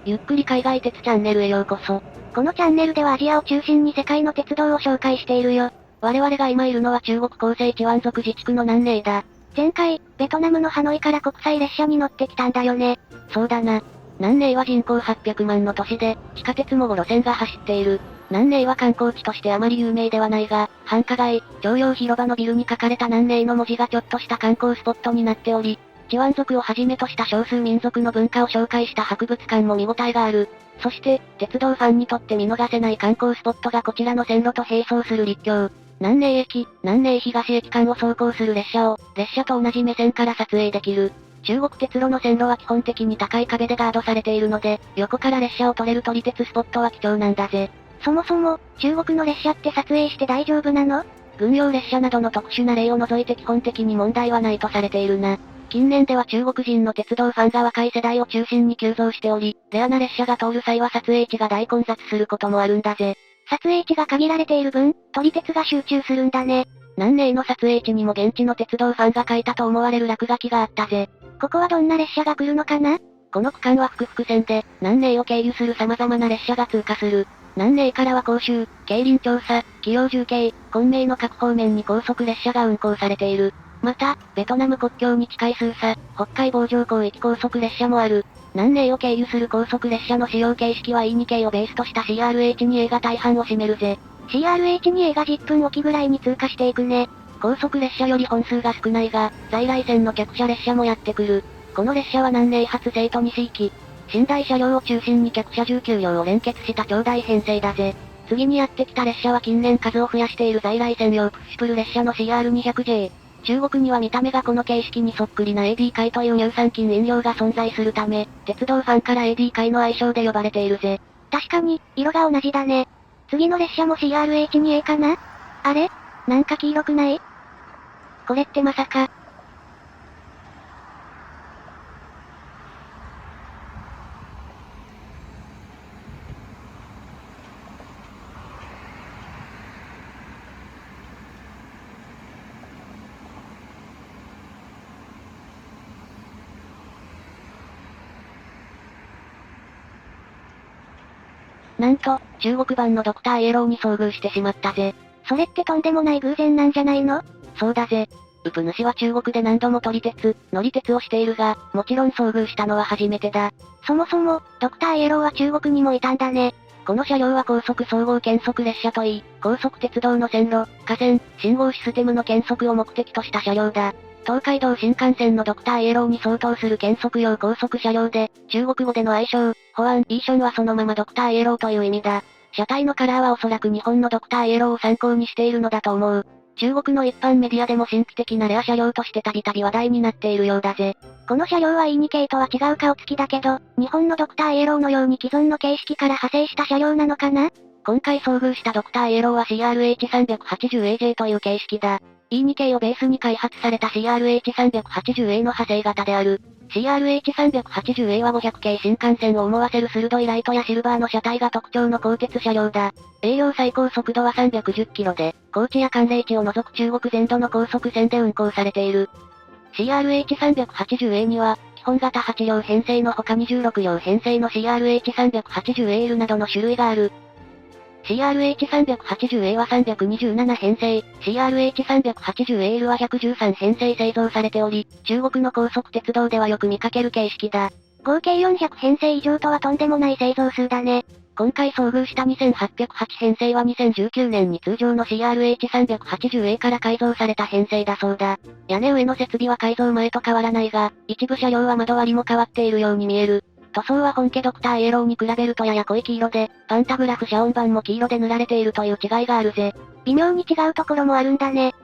ゆっくり海外鉄チャンネルへようこそ。このチャンネルではアジアを中心に世界の鉄道を紹介しているよ。我々が今いるのは中国広西チワン族自治区の南寧だ。前回、ベトナムのハノイから国際列車に乗ってきたんだよね。そうだな。南寧は人口800万の都市で、地下鉄も5路線が走っている。南寧は観光地としてあまり有名ではないが、繁華街、徴用広場のビルに書かれた南寧の文字がちょっとした観光スポットになっており、チワン族をはじめとした少数民族の文化を紹介した博物館も見応えがある。そして、鉄道ファンにとって見逃せない観光スポットがこちらの線路と並走する陸橋。南寧駅、南寧東駅間を走行する列車を、列車と同じ目線から撮影できる。中国鉄路の線路は基本的に高い壁でガードされているので、横から列車を撮れる撮り鉄スポットは貴重なんだぜ。そもそも、中国の列車って撮影して大丈夫なの？軍用列車などの特殊な例を除いて基本的に問題はないとされているな。近年では中国人の鉄道ファンが若い世代を中心に急増しており、レアな列車が通る際は撮影地が大混雑することもあるんだぜ。撮影地が限られている分、撮り鉄が集中するんだね。南寧の撮影地にも現地の鉄道ファンが書いたと思われる落書きがあったぜ。ここはどんな列車が来るのかな？この区間は複々線で、南寧を経由する様々な列車が通過する。南寧からは広州、桂林調査、紀陽重慶、昆明の各方面に高速列車が運行されている。また、ベトナム国境に近いスーサ、北海防上広域高速列車もある。南寧を経由する高速列車の使用形式は E2 系をベースとした CRH2A が大半を占めるぜ。CRH2A が10分おきぐらいに通過していくね。高速列車より本数が少ないが、在来線の客車列車もやってくる。この列車は南寧発西都西行き。寝台車両を中心に客車19両を連結した長大編成だぜ。次にやってきた列車は近年数を増やしている在来線用プッシュプル列車の CR200J。中国には見た目がこの形式にそっくりな AD 界という乳酸菌飲料が存在するため、鉄道ファンから AD 界の愛称で呼ばれているぜ。確かに、色が同じだね。次の列車も CRH2A かな？あれ？なんか黄色くない？これってまさか。なんと、中国版のドクターイエローに遭遇してしまったぜ。それってとんでもない偶然なんじゃないの？そうだぜ。ウプ主は中国で何度も撮り鉄、乗り鉄をしているが、もちろん遭遇したのは初めてだ。そもそも、ドクターイエローは中国にもいたんだね。この車両は高速総合検測列車といい、高速鉄道の線路、架線、信号システムの検測を目的とした車両だ。東海道新幹線のドクターイエローに相当する検測用高速車両で、中国語での愛称、ホアン・イーションはそのままドクターイエローという意味だ。車体のカラーはおそらく日本のドクターイエローを参考にしているのだと思う。中国の一般メディアでも神秘的なレア車両としてたびたび話題になっているようだぜ。この車両は E2 系とは違う顔つきだけど、日本のドクターイエローのように既存の形式から派生した車両なのかな？今回遭遇したドクターイエローは CRH380AJ という形式だ。E2 系をベースに開発された CRH380A の派生型である。CRH380A は500系新幹線を思わせる鋭いライトやシルバーの車体が特徴の鋼鉄車両だ。営業最高速度は310キロで、高地や寒冷地を除く中国全土の高速線で運行されている。CRH380A には、基本型8両編成の他26両編成の CRH380AL などの種類がある。CRH380A は327編成、CRH380AL は113編成製造されており、中国の高速鉄道ではよく見かける形式だ。合計400編成以上とはとんでもない製造数だね。今回遭遇した2808編成は2019年に通常の CRH380A から改造された編成だそうだ。屋根上の設備は改造前と変わらないが、一部車両は窓割りも変わっているように見える。塗装は本家ドクターイエローに比べるとやや濃い黄色で、パンタグラフ遮音板も黄色で塗られているという違いがあるぜ。微妙に違うところもあるんだね。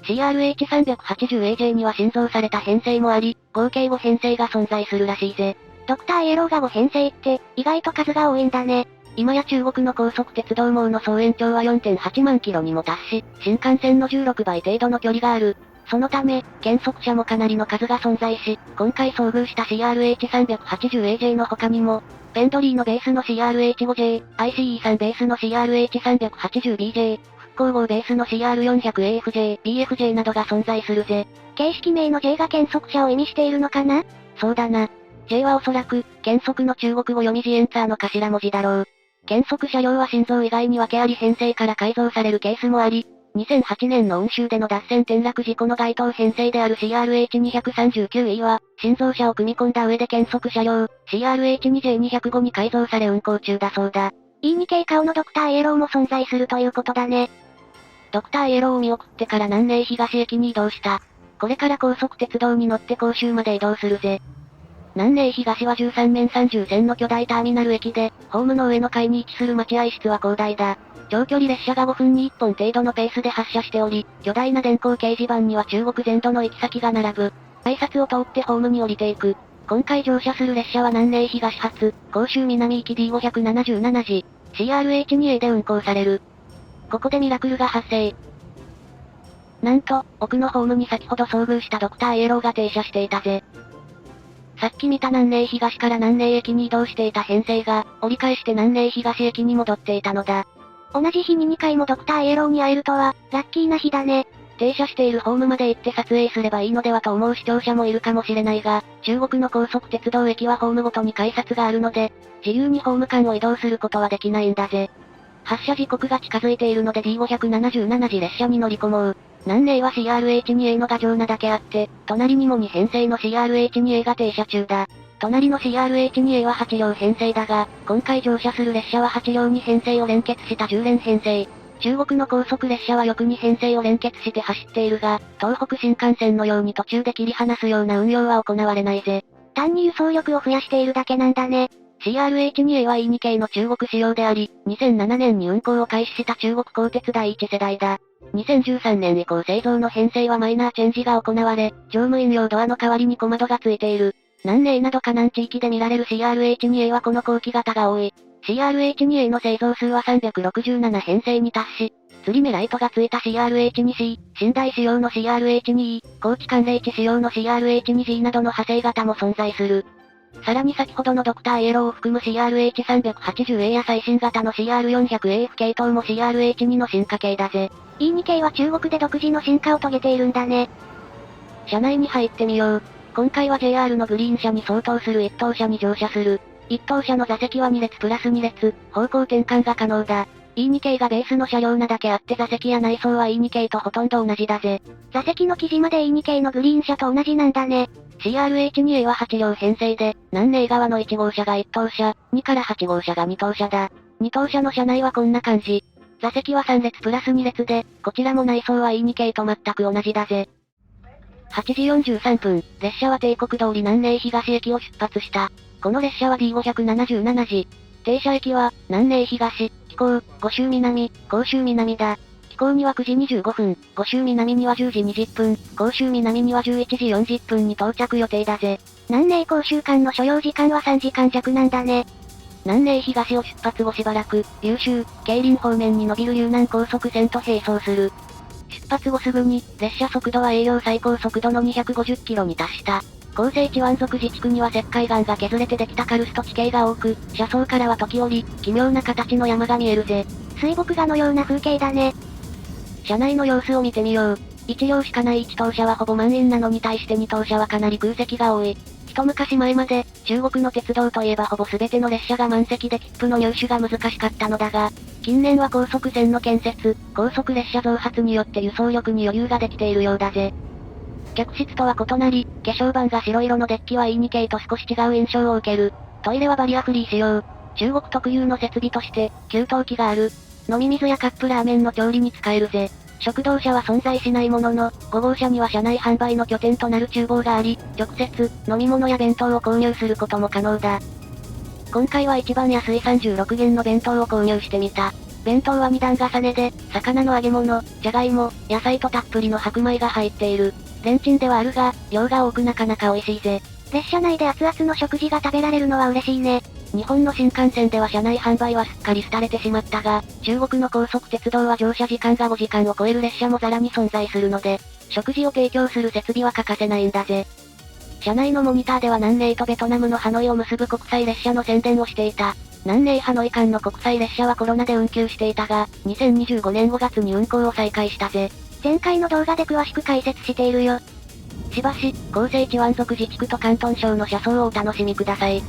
CRH380AJ には新造された編成もあり、合計5編成が存在するらしいぜ。ドクターイエローが5編成って、意外と数が多いんだね。今や中国の高速鉄道網の総延長は 4.8 万キロにも達し、新幹線の16倍程度の距離がある。そのため、検測車もかなりの数が存在し、今回遭遇した CRH380AJ の他にも、ペンドリーのベースの CRH5J、ICE3 ベースの CRH380BJ、復興号ベースの CR400AFJ、BFJ などが存在するぜ。形式名の J が検測車を意味しているのかな？そうだな。J はおそらく、検測の中国語読みジエンツァーの頭文字だろう。検測車両は心臓以外に訳あり編成から改造されるケースもあり、2008年の雲州での脱線転落事故の該当編成である CRH239E は、心臓車を組み込んだ上で検測車両、CRH2J205 に改造され運行中だそうだ。E2 系顔のドクターイエローも存在するということだね。ドクターイエローを見送ってから南寧東駅に移動した。これから高速鉄道に乗って甲州まで移動するぜ。南寧東は13面30線の巨大ターミナル駅で、ホームの上の階に位置する待合室は広大だ。長距離列車が5分に1本程度のペースで発車しており、巨大な電光掲示板には中国全土の行き先が並ぶ。挨拶を通ってホームに降りていく。今回乗車する列車は南寧東発、甲州南行き D577 時、CRH2A で運行される。ここでミラクルが発生。なんと、奥のホームに先ほど遭遇したドクターイエローが停車していたぜ。さっき見た南寧東から南寧駅に移動していた編成が、折り返して南寧東駅に戻っていたのだ。同じ日に2回もドクターイエローに会えるとは、ラッキーな日だね。停車しているホームまで行って撮影すればいいのではと思う視聴者もいるかもしれないが、中国の高速鉄道駅はホームごとに改札があるので、自由にホーム間を移動することはできないんだぜ。発車時刻が近づいているので D577 時列車に乗り込もう。南寧は CRH2A の牙城なだけあって、隣にも2編成の CRH2A が停車中だ。隣の CRH2A は8両編成だが、今回乗車する列車は8両2編成を連結した10連編成。中国の高速列車はよく2編成を連結して走っているが、東北新幹線のように途中で切り離すような運用は行われないぜ。単に輸送力を増やしているだけなんだね。CRH2A は E2 系の中国仕様であり、2007年に運行を開始した中国鋼鉄第1世代だ。2013年以降製造の編成はマイナーチェンジが行われ、乗務員用ドアの代わりに小窓がついている。南寧など河南地域で見られる CRH2A はこの後期型が多い。CRH2A の製造数は367編成に達し、吊り目ライトがついた CRH2C、寝台仕様の CRH2E、高知寒冷地仕様の CRH2G などの派生型も存在する。さらに先ほどのドクターイエローを含む CRH380A や最新型の CR400AF 系統も CRH2 の進化系だぜ。E2 系は中国で独自の進化を遂げているんだね。車内に入ってみよう。今回は JR のグリーン車に相当する一等車に乗車する。一等車の座席は2列プラス2列、方向転換が可能だ。E2 系がベースの車両なだけあって座席や内装は E2 系とほとんど同じだぜ。座席の生地まで E2 系のグリーン車と同じなんだね。CRH2A は8両編成で、南寧側の1号車が1等車、2から8号車が2等車だ。2等車の車内はこんな感じ。座席は3列プラス2列で、こちらも内装は E2 系と全く同じだぜ。8時43分、列車は帝国通り南寧東駅を出発した。この列車は D577 時。停車駅は、南寧東、紀行、五州南、甲州南だ。紀行には9時25分、五州南には10時20分、甲州南には11時40分に到着予定だぜ。南寧甲州間の所要時間は3時間弱なんだね。南寧東を出発後しばらく、優州、桂林方面に伸びる遊南高速線と並走する。出発後すぐに、列車速度は営業最高速度の250キロに達した。広西チワン族自治区には石灰岩が削れてできたカルスト地形が多く、車窓からは時折、奇妙な形の山が見えるぜ。水墨画のような風景だね。車内の様子を見てみよう。1両しかない1等車はほぼ満員なのに対して2等車はかなり空席が多い。一昔前まで、中国の鉄道といえばほぼ全ての列車が満席で切符の入手が難しかったのだが、近年は高速線の建設、高速列車増発によって輸送力に余裕ができているようだぜ。客室とは異なり、化粧板が白色のデッキは E2 系と少し違う印象を受ける。トイレはバリアフリー仕様。中国特有の設備として、給湯器がある。飲み水やカップラーメンの調理に使えるぜ。食堂車は存在しないものの、5号車には車内販売の拠点となる厨房があり、直接、飲み物や弁当を購入することも可能だ。今回は一番安い36元の弁当を購入してみた。弁当は2段重ねで、魚の揚げ物、じゃがいも、野菜とたっぷりの白米が入っている。レンチンではあるが、量が多くなかなか美味しいぜ。列車内で熱々の食事が食べられるのは嬉しいね。日本の新幹線では車内販売はすっかり廃れてしまったが、中国の高速鉄道は乗車時間が5時間を超える列車もざらに存在するので、食事を提供する設備は欠かせないんだぜ。車内のモニターでは南寧とベトナムのハノイを結ぶ国際列車の宣伝をしていた。南寧ハノイ間の国際列車はコロナで運休していたが、2025年5月に運行を再開したぜ。前回の動画で詳しく解説しているよ。しばし、広西チワン族自治区と広東省の車窓をお楽しみください。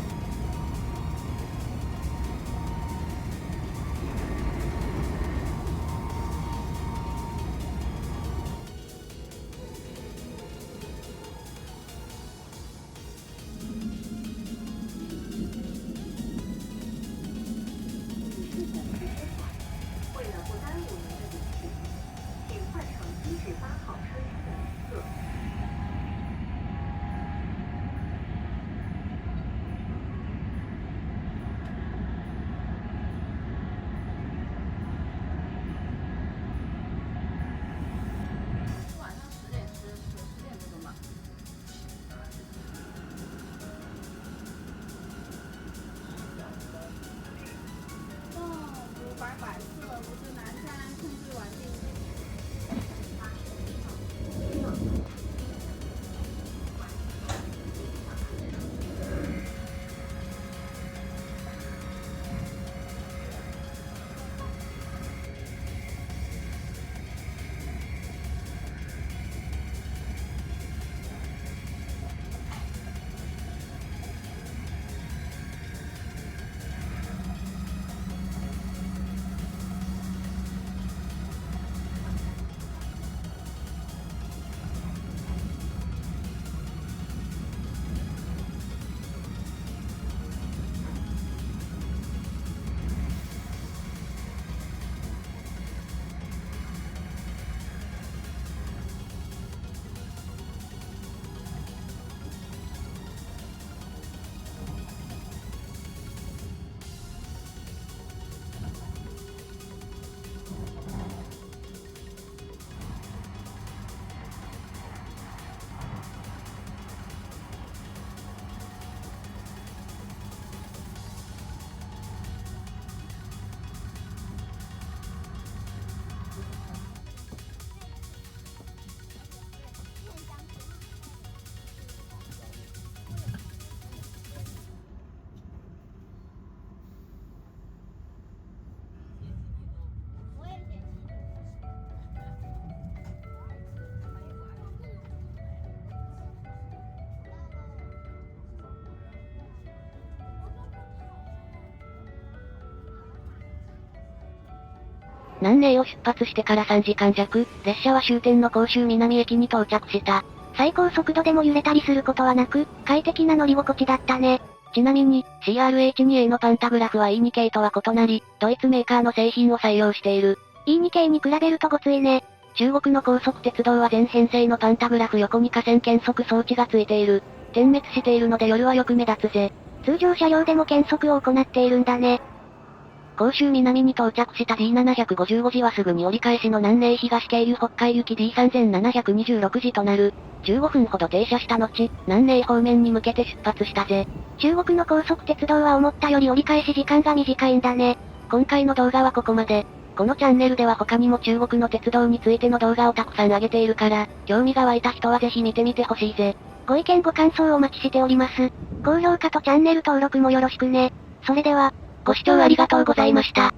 南寧を出発してから3時間弱、列車は終点の甲州南駅に到着した。最高速度でも揺れたりすることはなく、快適な乗り心地だったね。ちなみに、CRH2A のパンタグラフは E2 系とは異なり、ドイツメーカーの製品を採用している。E2 系に比べるとごついね。中国の高速鉄道は全編成のパンタグラフ横に架線減速装置がついている。点滅しているので夜はよく目立つぜ。通常車両でも減速を行っているんだね。甲州南に到着した D755 時はすぐに折り返しの南寧東経由北海行き D3726 時となる。15分ほど停車した後、南寧方面に向けて出発したぜ。中国の高速鉄道は思ったより折り返し時間が短いんだね。今回の動画はここまで。このチャンネルでは他にも中国の鉄道についての動画をたくさん上げているから、興味が湧いた人はぜひ見てみてほしいぜ。ご意見ご感想をお待ちしております。高評価とチャンネル登録もよろしくね。それでは、ご視聴ありがとうございました。